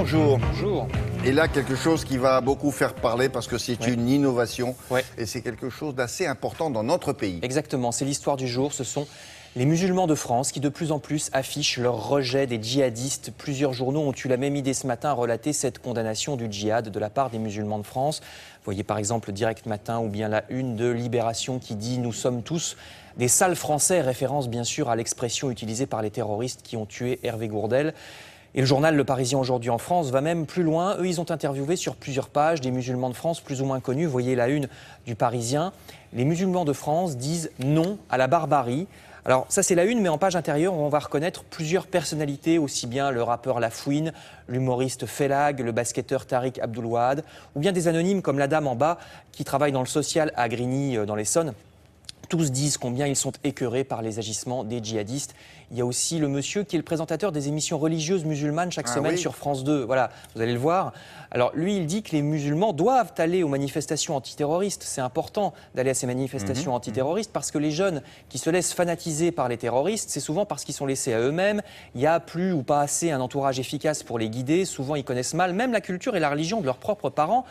bonjour. Bonjour. Et là, quelque chose qui va beaucoup faire parler parce que c'est une innovation et c'est quelque chose d'assez important dans notre pays. Exactement, c'est l'histoire du jour. Ce sont les musulmans de France qui de plus en plus affichent leur rejet des djihadistes. Plusieurs journaux ont eu la même idée ce matin à relater cette condamnation du djihad de la part des musulmans de France. Vous voyez par exemple le Direct Matin ou bien la une de Libération qui dit « Nous sommes tous des sales Français », référence bien sûr à l'expression utilisée par les terroristes qui ont tué Hervé Gourdel. Et le journal Le Parisien aujourd'hui en France va même plus loin. Eux, ils ont interviewé sur plusieurs pages des musulmans de France plus ou moins connus. Vous voyez la une du Parisien. Les musulmans de France disent non à la barbarie. Alors ça c'est la une, mais en page intérieure on va reconnaître plusieurs personnalités, aussi bien le rappeur Lafouine, l'humoriste Félag, le basketteur Tariq Abdoulouad, ou bien des anonymes comme la dame en bas qui travaille dans le social à Grigny dans l'Essonne. Tous disent combien ils sont écœurés par les agissements des djihadistes. Il y a aussi le monsieur qui est le présentateur des émissions religieuses musulmanes chaque semaine sur France 2. Voilà, vous allez le voir. Alors lui, il dit que les musulmans doivent aller aux manifestations antiterroristes. C'est important d'aller à ces manifestations antiterroristes parce que les jeunes qui se laissent fanatiser par les terroristes, c'est souvent parce qu'ils sont laissés à eux-mêmes. Il n'y a plus ou pas assez un entourage efficace pour les guider. Souvent, ils connaissent mal même la culture et la religion de leurs propres parents.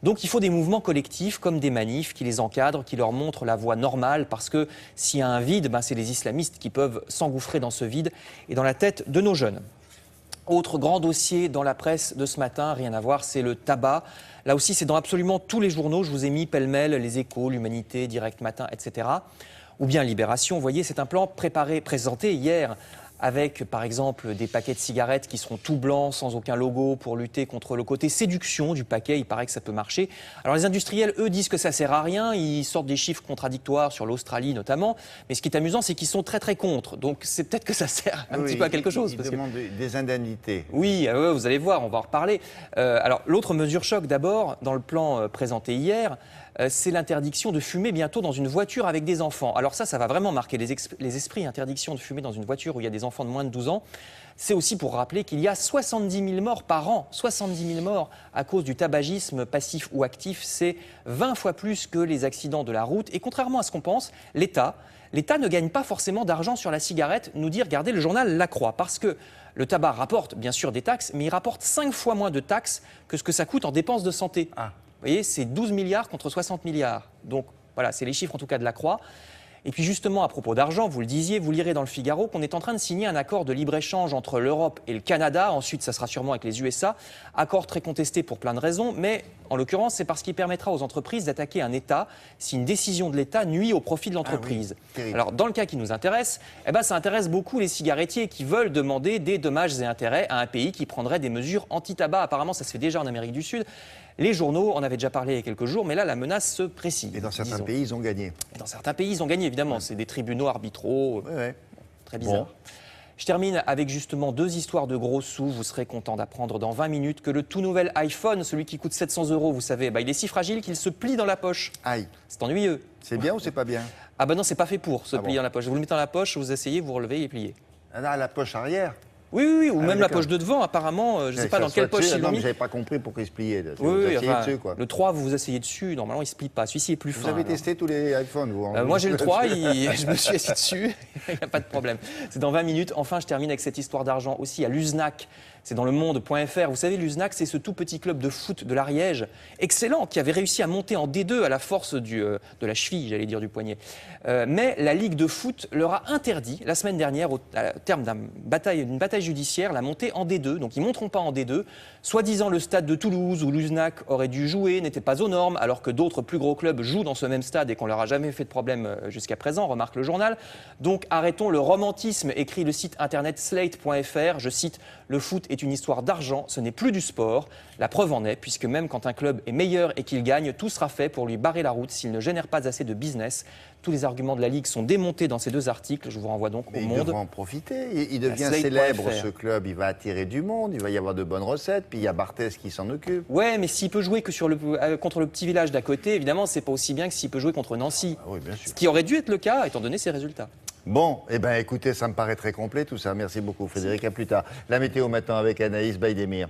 Donc il faut des mouvements collectifs comme des manifs qui les encadrent, qui leur montrent la voie normale parce que s'il y a un vide, c'est les islamistes qui peuvent s'engouffrer dans ce vide et dans la tête de nos jeunes. Autre grand dossier dans la presse de ce matin, rien à voir, c'est le tabac. Là aussi, c'est dans absolument tous les journaux. Je vous ai mis pêle-mêle Les Échos, l'Humanité, Direct Matin, etc. Ou bien Libération. Vous voyez, c'est un plan présenté hier avec, par exemple, des paquets de cigarettes qui seront tout blancs, sans aucun logo, pour lutter contre le côté séduction du paquet. Il paraît que ça peut marcher. Alors les industriels, eux, disent que ça sert à rien. Ils sortent des chiffres contradictoires sur l'Australie, notamment. Mais ce qui est amusant, c'est qu'ils sont très, très contre. Donc c'est peut-être que ça sert un petit peu à quelque chose. Ils demandent des indemnités. Oui, vous allez voir, on va en reparler. Alors l'autre mesure choc, d'abord, dans le plan présenté hier, c'est l'interdiction de fumer bientôt dans une voiture avec des enfants. Alors ça va vraiment marquer les esprits, interdiction de fumer dans une voiture où il y a des enfants de moins de 12 ans. C'est aussi pour rappeler qu'il y a 70 000 morts par an, 70 000 morts à cause du tabagisme passif ou actif. C'est 20 fois plus que les accidents de la route. Et contrairement à ce qu'on pense, l'État ne gagne pas forcément d'argent sur la cigarette, nous dit, regardez le journal La Croix, parce que le tabac rapporte bien sûr des taxes, mais il rapporte 5 fois moins de taxes que ce que ça coûte en dépenses de santé. Vous voyez, c'est 12 milliards contre 60 milliards. Donc voilà, c'est les chiffres en tout cas de La Croix. Et puis justement, à propos d'argent, vous le disiez, vous lirez dans le Figaro qu'on est en train de signer un accord de libre-échange entre l'Europe et le Canada. Ensuite, ça sera sûrement avec les USA. Accord très contesté pour plein de raisons, mais en l'occurrence, c'est parce qu'il permettra aux entreprises d'attaquer un État si une décision de l'État nuit au profit de l'entreprise. Alors, dans le cas qui nous intéresse, ça intéresse beaucoup les cigarettiers qui veulent demander des dommages et intérêts à un pays qui prendrait des mesures anti-tabac. Apparemment, ça se fait déjà en Amérique du Sud. Les journaux en avaient déjà parlé il y a quelques jours, mais là, la menace se précise. Et dans certains pays, ils ont gagné. Et dans certains pays, ils ont gagné, évidemment. C'est des tribunaux arbitraux. Très bizarre. Bon. Je termine avec justement 2 histoires de gros sous. Vous serez content d'apprendre dans 20 minutes que le tout nouvel iPhone, celui qui coûte 700 €, vous savez, il est si fragile qu'il se plie dans la poche. Aïe. C'est ennuyeux. C'est bien ou c'est pas bien? Ah non, c'est pas fait pour se plier dans la poche. Vous le mettez dans la poche, vous essayez, vous relevez et pliez. Ah, la poche arrière? Oui, ou même la poche de devant, apparemment, je ne sais pas dans quelle poche ils l'ont mis. Je n'avais pas compris pourquoi il se pliait. Dessus, quoi. Le 3, vous vous asseyez dessus, normalement il ne se plie pas. Celui-ci est plus fin. Vous avez testé tous les iPhones, vous? Moi j'ai le 3, je me suis assis dessus, il n'y a pas de problème. C'est dans 20 minutes. Enfin, je termine avec cette histoire d'argent aussi à l'USNAC. C'est dans le monde.fr. Vous savez, l'USNAC, c'est ce tout petit club de foot de l'Ariège, excellent, qui avait réussi à monter en D2 à la force de la cheville, j'allais dire, du poignet. Mais la Ligue de foot leur a interdit, la semaine dernière, au terme d'une bataille judiciaire, la montée en D2. Donc ils ne monteront pas en D2. Soi-disant, le stade de Toulouse, où l'USNAC aurait dû jouer, n'était pas aux normes, alors que d'autres plus gros clubs jouent dans ce même stade et qu'on leur a jamais fait de problème jusqu'à présent, remarque le journal. Donc arrêtons le romantisme, écrit le site internet slate.fr. Je cite, le foot est une histoire d'argent, ce n'est plus du sport. La preuve en est, puisque même quand un club est meilleur et qu'il gagne, tout sera fait pour lui barrer la route s'il ne génère pas assez de business. Tous les arguments de la Ligue sont démontés dans ces 2 articles. Je vous renvoie donc au Monde. Il devra en profiter. Il devient célèbre, ce club. Il va attirer du monde. Il va y avoir de bonnes recettes. Puis il y a Barthès qui s'en occupe. Ouais, mais s'il peut jouer que contre le petit village d'à côté, évidemment, c'est pas aussi bien que s'il peut jouer contre Nancy. Oui, bien sûr. Ce qui aurait dû être le cas, étant donné ses résultats. Bon, écoutez, ça me paraît très complet tout ça. Merci beaucoup, Frédéric. À plus tard. La météo maintenant avec Anaïs Baïdemir.